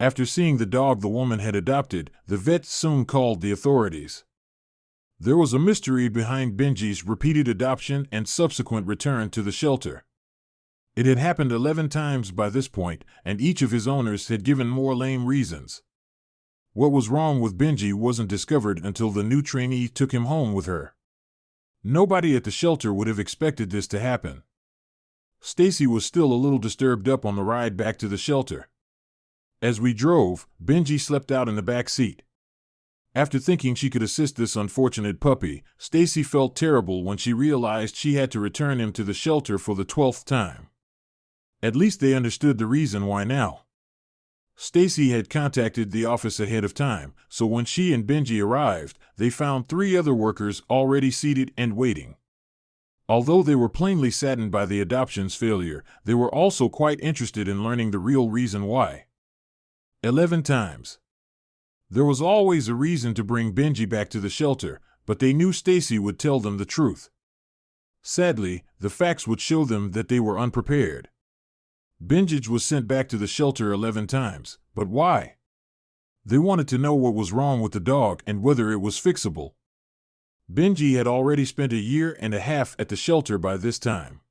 After seeing the dog the woman had adopted, the vet soon called the authorities. There was a mystery behind Benji's repeated adoption and subsequent return to the shelter. It had happened 11 times by this point, and each of his owners had given more lame reasons. What was wrong with Benji wasn't discovered until the new trainee took him home with her. Nobody at the shelter would have expected this to happen. Stacy was still a little disturbed up on the ride back to the shelter. As we drove, Benji slept out in the back seat. After thinking she could assist this unfortunate puppy, Stacy felt terrible when she realized she had to return him to the shelter for the 12th time. At least they understood the reason why now. Stacy had contacted the office ahead of time, so when she and Benji arrived, they found 3 other workers already seated and waiting. Although they were plainly saddened by the adoption's failure, they were also quite interested in learning the real reason why. 11 times. There was always a reason to bring Benji back to the shelter, but they knew Stacy would tell them the truth. Sadly, the facts would show them that they were unprepared. Benji was sent back to the shelter 11 times, but why? They wanted to know what was wrong with the dog and whether it was fixable. Benji had already spent 1.5 years at the shelter by this time.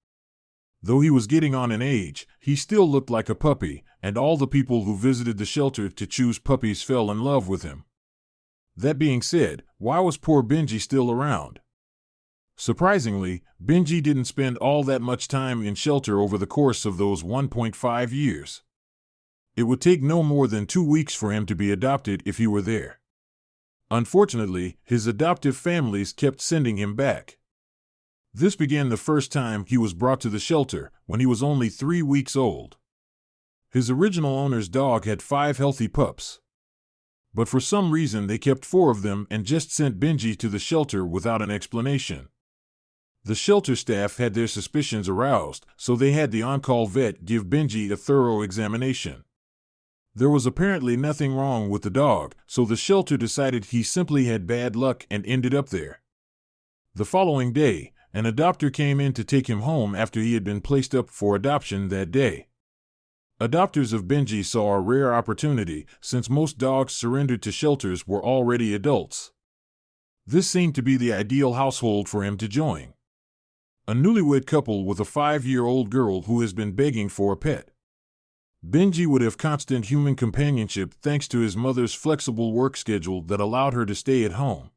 Though he was getting on in age, he still looked like a puppy, and all the people who visited the shelter to choose puppies fell in love with him. That being said, why was poor Benji still around? Surprisingly, Benji didn't spend all that much time in shelter over the course of those 1.5 years. It would take no more than 2 weeks for him to be adopted if he were there. Unfortunately, his adoptive families kept sending him back. This began the first time he was brought to the shelter, when he was only 3 weeks old. His original owner's dog had 5 healthy pups. But for some reason they kept 4 of them and just sent Benji to the shelter without an explanation. The shelter staff had their suspicions aroused, so they had the on-call vet give Benji a thorough examination. There was apparently nothing wrong with the dog, so the shelter decided he simply had bad luck and ended up there. The following day, an adopter came in to take him home after he had been placed up for adoption that day. Adopters of Benji saw a rare opportunity, since most dogs surrendered to shelters were already adults. This seemed to be the ideal household for him to join. A newlywed couple with a 5-year-old girl who has been begging for a pet. Benji would have constant human companionship thanks to his mother's flexible work schedule that allowed her to stay at home.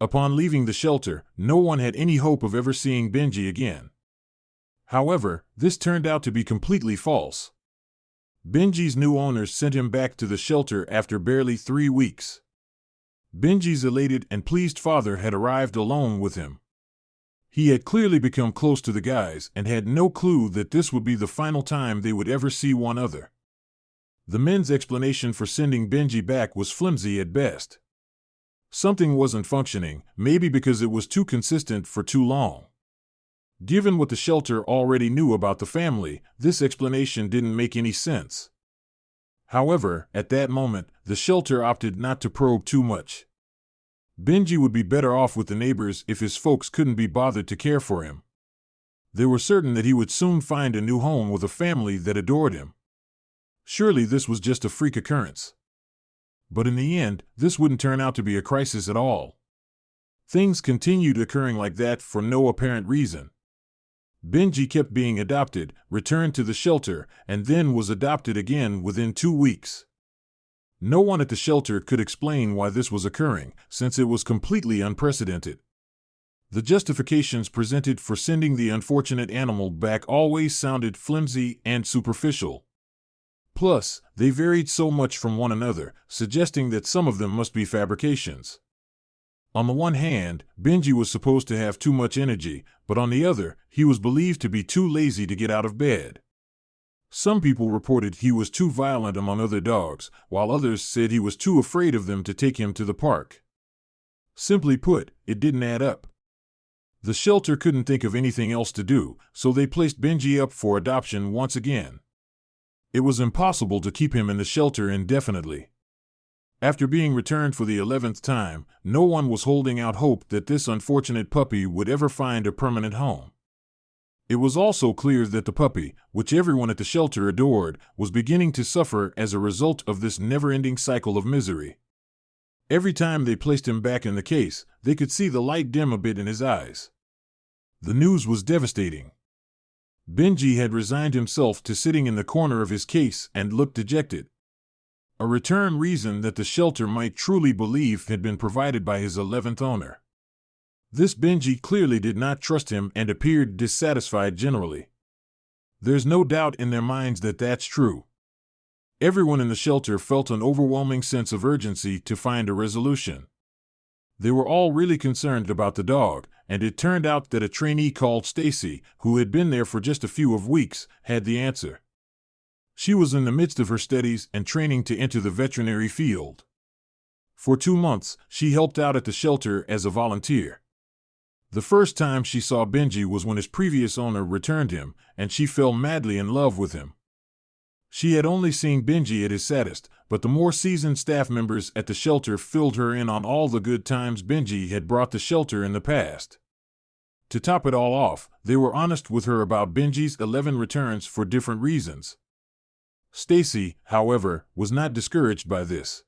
Upon leaving the shelter, no one had any hope of ever seeing Benji again. However, this turned out to be completely false. Benji's new owners sent him back to the shelter after barely 3 weeks. Benji's elated and pleased father had arrived alone with him. He had clearly become close to the guys and had no clue that this would be the final time they would ever see one another. The men's explanation for sending Benji back was flimsy at best. Something wasn't functioning, maybe because it was too consistent for too long. Given what the shelter already knew about the family, this explanation didn't make any sense. However, at that moment, the shelter opted not to probe too much. Benji would be better off with the neighbors if his folks couldn't be bothered to care for him. They were certain that he would soon find a new home with a family that adored him. Surely this was just a freak occurrence. But in the end, this wouldn't turn out to be a crisis at all. Things continued occurring like that for no apparent reason. Benji kept being adopted, returned to the shelter, and then was adopted again within 2 weeks. No one at the shelter could explain why this was occurring, since it was completely unprecedented. The justifications presented for sending the unfortunate animal back always sounded flimsy and superficial. Plus, they varied so much from one another, suggesting that some of them must be fabrications. On the one hand, Benji was supposed to have too much energy, but on the other, he was believed to be too lazy to get out of bed. Some people reported he was too violent among other dogs, while others said he was too afraid of them to take him to the park. Simply put, it didn't add up. The shelter couldn't think of anything else to do, so they placed Benji up for adoption once again. It was impossible to keep him in the shelter indefinitely. After being returned for the 11th time, no one was holding out hope that this unfortunate puppy would ever find a permanent home. It was also clear that the puppy, which everyone at the shelter adored, was beginning to suffer as a result of this never-ending cycle of misery. Every time they placed him back in the case, they could see the light dim a bit in his eyes. The news was devastating. Benji had resigned himself to sitting in the corner of his case and looked dejected. A return reason that the shelter might truly believe had been provided by his 11th owner. This Benji clearly did not trust him and appeared dissatisfied generally. There's no doubt in their minds that that's true. Everyone in the shelter felt an overwhelming sense of urgency to find a resolution. They were all really concerned about the dog, and it turned out that a trainee called Stacy, who had been there for just a few weeks, had the answer. She was in the midst of her studies and training to enter the veterinary field. For 2 months, she helped out at the shelter as a volunteer. The first time she saw Benji was when his previous owner returned him, and she fell madly in love with him. She had only seen Benji at his saddest, but the more seasoned staff members at the shelter filled her in on all the good times Benji had brought the shelter in the past. To top it all off, they were honest with her about Benji's 11 returns for different reasons. Stacy, however, was not discouraged by this.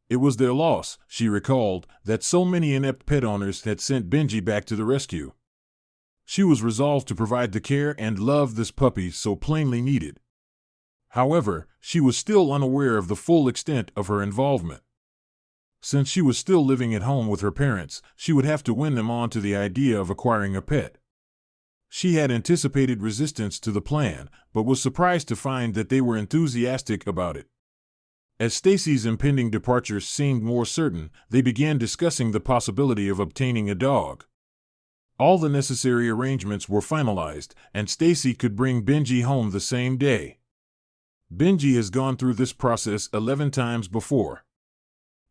It was their loss, she recalled, that so many inept pet owners had sent Benji back to the rescue. She was resolved to provide the care and love this puppy so plainly needed. However, she was still unaware of the full extent of her involvement. Since she was still living at home with her parents, she would have to win them on to the idea of acquiring a pet. She had anticipated resistance to the plan, but was surprised to find that they were enthusiastic about it. As Stacy's impending departure seemed more certain, they began discussing the possibility of obtaining a dog. All the necessary arrangements were finalized, and Stacy could bring Benji home the same day. Benji has gone through this process 11 times before.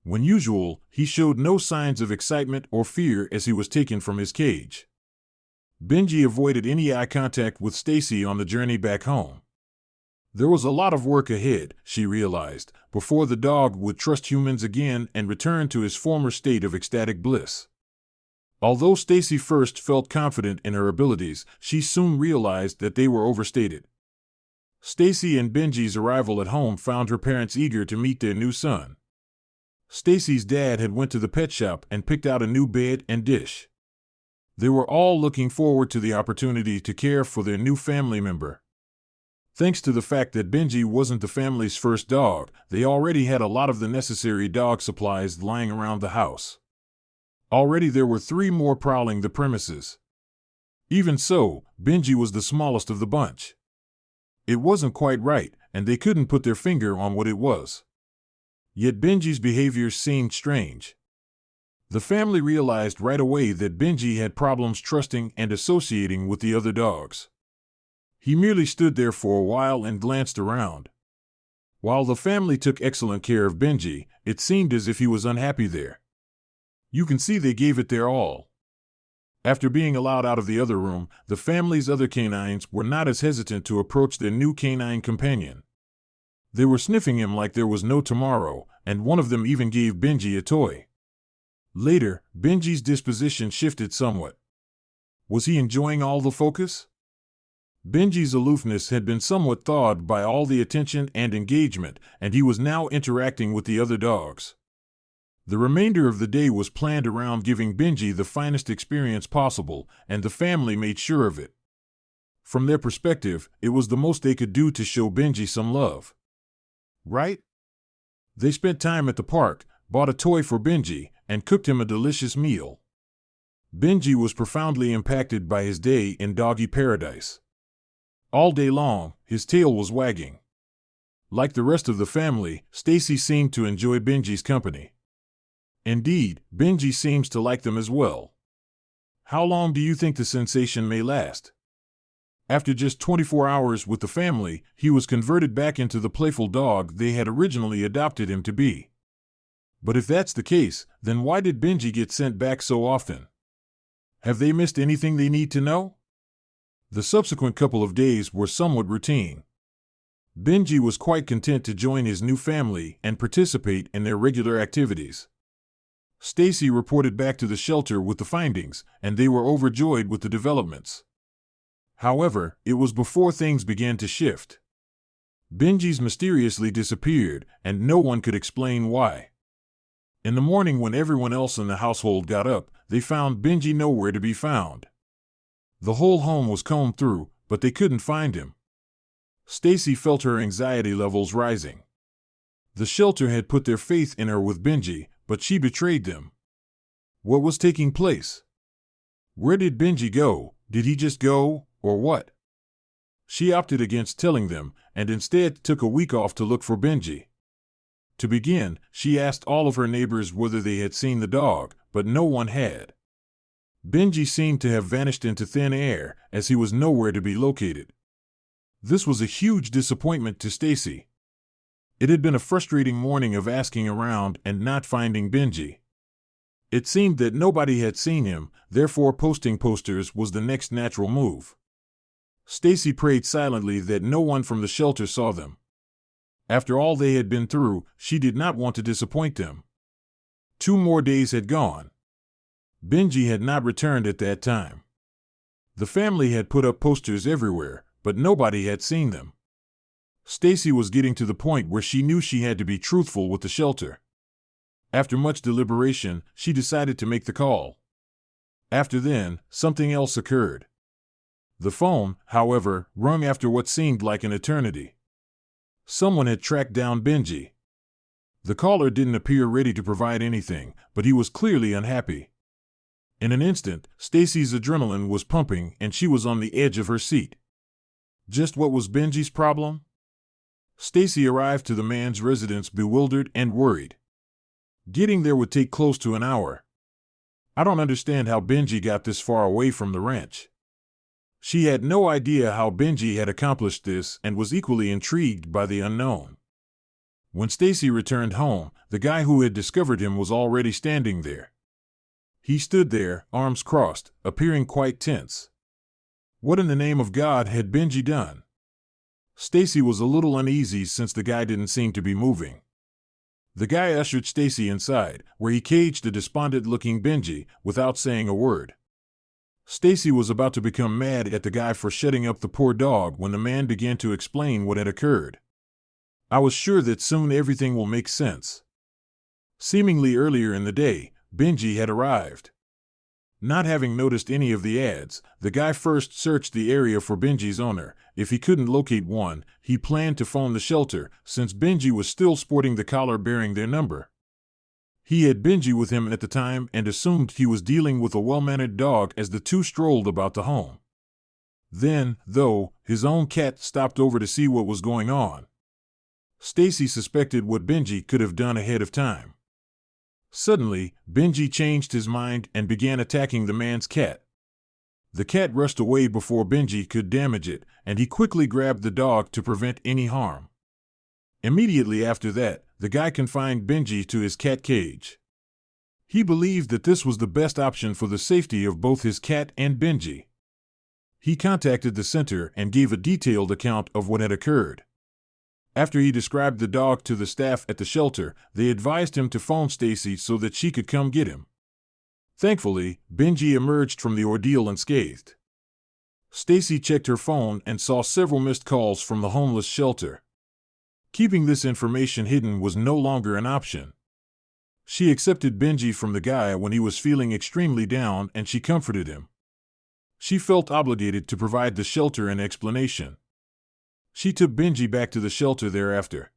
When usual, he showed no signs of excitement or fear as he was taken from his cage. Benji avoided any eye contact with Stacy on the journey back home. There was a lot of work ahead, she realized, before the dog would trust humans again and return to his former state of ecstatic bliss. Although Stacy first felt confident in her abilities, she soon realized that they were overstated. Stacy and Benji's arrival at home found her parents eager to meet their new son. Stacy's dad had went to the pet shop and picked out a new bed and dish. They were all looking forward to the opportunity to care for their new family member. Thanks to the fact that Benji wasn't the family's first dog, they already had a lot of the necessary dog supplies lying around the house. Already there were 3 more prowling the premises. Even so, Benji was the smallest of the bunch. It wasn't quite right, and they couldn't put their finger on what it was. Yet Benji's behavior seemed strange. The family realized right away that Benji had problems trusting and associating with the other dogs. He merely stood there for a while and glanced around. While the family took excellent care of Benji, it seemed as if he was unhappy there. You can see they gave it their all. After being allowed out of the other room, the family's other canines were not as hesitant to approach their new canine companion. They were sniffing him like there was no tomorrow, and one of them even gave Benji a toy. Later, Benji's disposition shifted somewhat. Was he enjoying all the focus? Benji's aloofness had been somewhat thawed by all the attention and engagement, and he was now interacting with the other dogs. The remainder of the day was planned around giving Benji the finest experience possible, and the family made sure of it. From their perspective, it was the most they could do to show Benji some love. Right? They spent time at the park, bought a toy for Benji, and cooked him a delicious meal. Benji was profoundly impacted by his day in doggy paradise. All day long, his tail was wagging. Like the rest of the family, Stacy seemed to enjoy Benji's company. Indeed, Benji seems to like them as well. How long do you think the sensation may last? After just 24 hours with the family, he was converted back into the playful dog they had originally adopted him to be. But if that's the case, then why did Benji get sent back so often? Have they missed anything they need to know? The subsequent couple of days were somewhat routine. Benji was quite content to join his new family and participate in their regular activities. Stacy reported back to the shelter with the findings, and they were overjoyed with the developments. However, it was before things began to shift. Benji's mysteriously disappeared, and no one could explain why. In the morning, when everyone else in the household got up, they found Benji nowhere to be found. The whole home was combed through, but they couldn't find him. Stacy felt her anxiety levels rising. The shelter had put their faith in her with Benji, but she betrayed them. What was taking place? Where did Benji go? Did he just go, or what? She opted against telling them, and instead took a week off to look for Benji. To begin, she asked all of her neighbors whether they had seen the dog, but no one had. Benji seemed to have vanished into thin air, as he was nowhere to be located. This was a huge disappointment to Stacy. It had been a frustrating morning of asking around and not finding Benji. It seemed that nobody had seen him, therefore posting posters was the next natural move. Stacy prayed silently that no one from the shelter saw them. After all they had been through, she did not want to disappoint them. 2 more days had gone. Benji had not returned at that time. The family had put up posters everywhere, but nobody had seen them. Stacy was getting to the point where she knew she had to be truthful with the shelter. After much deliberation, she decided to make the call. After then, something else occurred. The phone, however, rung after what seemed like an eternity. Someone had tracked down Benji. The caller didn't appear ready to provide anything, but he was clearly unhappy. In an instant, Stacy's adrenaline was pumping and she was on the edge of her seat. Just what was Benji's problem? Stacy arrived to the man's residence bewildered and worried. Getting there would take close to an hour. I don't understand how Benji got this far away from the ranch. She had no idea how Benji had accomplished this and was equally intrigued by the unknown. When Stacy returned home, the guy who had discovered him was already standing there. He stood there, arms crossed, appearing quite tense. What in the name of God had Benji done? Stacy was a little uneasy since the guy didn't seem to be moving. The guy ushered Stacy inside, where he caged a despondent-looking Benji, without saying a word. Stacy was about to become mad at the guy for shutting up the poor dog when the man began to explain what had occurred. I was sure that soon everything will make sense. Seemingly earlier in the day, Benji had arrived. Not having noticed any of the ads, the guy first searched the area for Benji's owner. If he couldn't locate one, he planned to phone the shelter, since Benji was still sporting the collar bearing their number. He had Benji with him at the time and assumed he was dealing with a well-mannered dog as the two strolled about the home. Then, though, his own cat stopped over to see what was going on. Stacy suspected what Benji could have done ahead of time. Suddenly, Benji changed his mind and began attacking the man's cat. The cat rushed away before Benji could damage it, and he quickly grabbed the dog to prevent any harm. Immediately after that, the guy confined Benji to his cat cage. He believed that this was the best option for the safety of both his cat and Benji. He contacted the center and gave a detailed account of what had occurred. After he described the dog to the staff at the shelter, they advised him to phone Stacy so that she could come get him. Thankfully, Benji emerged from the ordeal unscathed. Stacy checked her phone and saw several missed calls from the homeless shelter. Keeping this information hidden was no longer an option. She accepted Benji from the guy when he was feeling extremely down and she comforted him. She felt obligated to provide the shelter an explanation. She took Benji back to the shelter thereafter.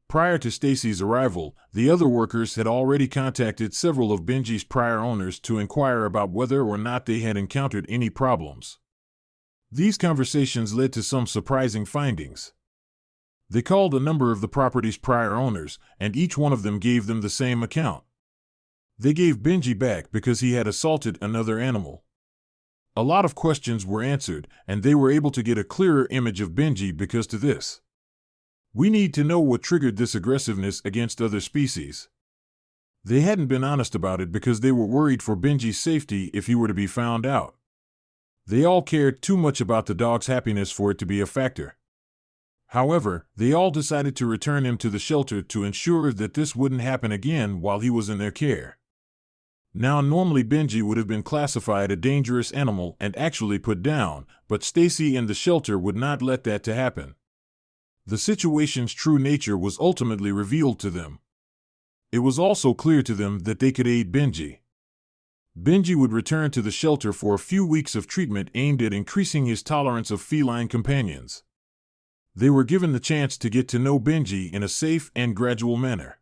Prior to Stacy's arrival, the other workers had already contacted several of Benji's prior owners to inquire about whether or not they had encountered any problems. These conversations led to some surprising findings. They called a number of the property's prior owners, and each one of them gave them the same account. They gave Benji back because he had assaulted another animal. A lot of questions were answered, and they were able to get a clearer image of Benji because to this. We need to know what triggered this aggressiveness against other species. They hadn't been honest about it because they were worried for Benji's safety if he were to be found out. They all cared too much about the dog's happiness for it to be a factor. However, they all decided to return him to the shelter to ensure that this wouldn't happen again while he was in their care. Now, normally Benji would have been classified a dangerous animal and actually put down, but Stacy and the shelter would not let that to happen. The situation's true nature was ultimately revealed to them. It was also clear to them that they could aid Benji. Benji would return to the shelter for a few weeks of treatment aimed at increasing his tolerance of feline companions. They were given the chance to get to know Benji in a safe and gradual manner.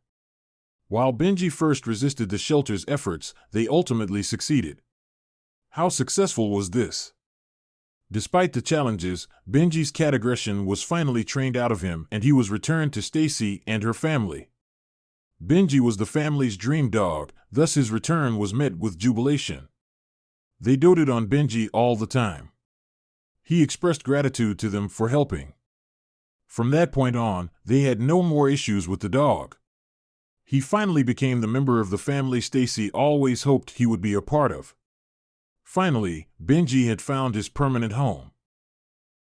While Benji first resisted the shelter's efforts, they ultimately succeeded. How successful was this? Despite the challenges, Benji's cat aggression was finally trained out of him and he was returned to Stacy and her family. Benji was the family's dream dog, thus his return was met with jubilation. They doted on Benji all the time. He expressed gratitude to them for helping. From that point on, they had no more issues with the dog. He finally became the member of the family Stacy always hoped he would be a part of. Finally, Benji had found his permanent home.